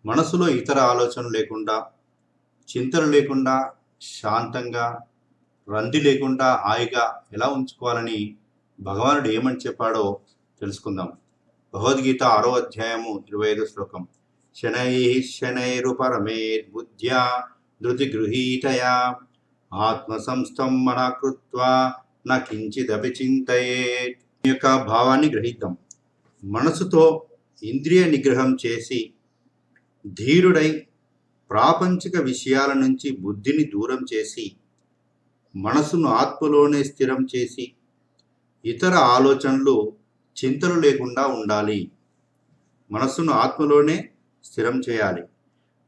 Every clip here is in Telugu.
మనసులో ఇతర ఆలోచనలు లేకుండా, చింతలు లేకుండా, శాంతంగా, రంది లేకుండా హాయిగా ఎలా ఉంచుకోవాలని భగవానుడు ఏమని చెప్పాడో తెలుసుకుందాం. భగవద్గీత 6వ అధ్యాయము 25వ శ్లోకం. శనైరుపరమేద్బుద్ధ్యా ధృతి గృహీతయా ఆత్మ సంస్థం మన కృత్వా న కించిదపి చింతయేత్. ఈ యొక్క భావాన్ని గ్రహిద్దాం. మనసుతో ఇంద్రియ నిగ్రహం చేసి ధీరుడై ప్రాపంచిక విషయాల నుంచి బుద్ధిని దూరం చేసి మనసును ఆత్మలోనే స్థిరం చేసి ఇతర ఆలోచనలు చింతలు లేకుండా ఉండాలి. మనసును ఆత్మలోనే స్థిరం చేయాలి.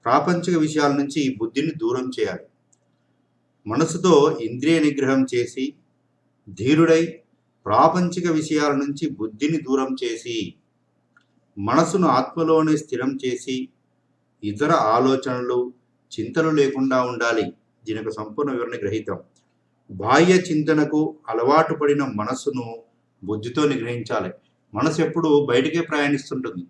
ప్రాపంచిక విషయాల నుంచి బుద్ధిని దూరం చేయాలి. మనసుతో ఇంద్రియ నిగ్రహం చేసి ధీరుడై ప్రాపంచిక విషయాల నుంచి బుద్ధిని దూరం చేసి మనసును ఆత్మలోనే స్థిరం చేసి ఇతర ఆలోచనలు చింతలు లేకుండా ఉండాలి. దీని యొక్క సంపూర్ణ వివరణ గ్రహిద్దాం. బాహ్య చింతనకు అలవాటు పడిన మనసును బుద్ధితో నిగ్రహించాలి. మనసు ఎప్పుడు బయటికే ప్రయాణిస్తుంటుంది.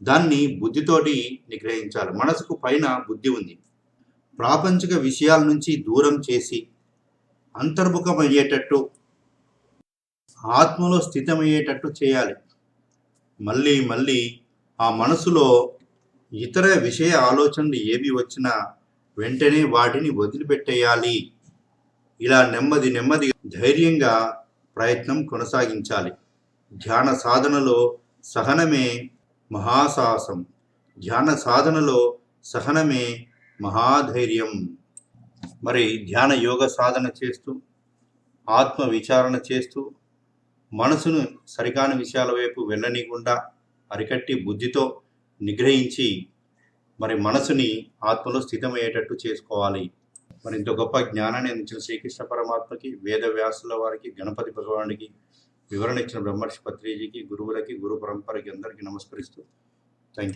దాన్ని బుద్ధితోటి నిగ్రహించాలి. మనసుకు పైన బుద్ధి ఉంది. ప్రాపంచిక విషయాల నుంచి దూరం చేసి అంతర్ముఖమయ్యేటట్టు, ఆత్మలో స్థితమయ్యేటట్టు చేయాలి. మళ్ళీ మళ్ళీ ఆ మనసులో ఇతర విషయ ఆలోచనలు ఏవి వచ్చినా వెంటనే వాటిని వదిలిపెట్టేయాలి. ఇలా నెమ్మది ధైర్యంగా ప్రయత్నం కొనసాగించాలి. ధ్యాన సాధనలో సహనమే మహాసాహసం. ధ్యాన సాధనలో సహనమే మహాధైర్యం. మరి ధ్యాన యోగ సాధన చేస్తూ, ఆత్మ విచారణ చేస్తూ, మనసును సరికాని విషయాల వైపు వెళ్ళనీయకుండా అరికట్టి బుద్ధితో నిగ్రహించి మరి మనసుని ఆత్మలో స్థితమయ్యేటట్టు చేసుకోవాలి. మరి ఇంత గొప్ప జ్ఞానాన్ని అందించిన శ్రీకృష్ణ పరమాత్మకి, వేదవ్యాసుల వారికి, గణపతి భగవానుడికి, వివరణ ఇచ్చిన బ్రహ్మర్షి పత్రిజీకి, గురువులకి, గురు పరంపరకి అందరికీ నమస్కరిస్తూ థ్యాంక్ యూ.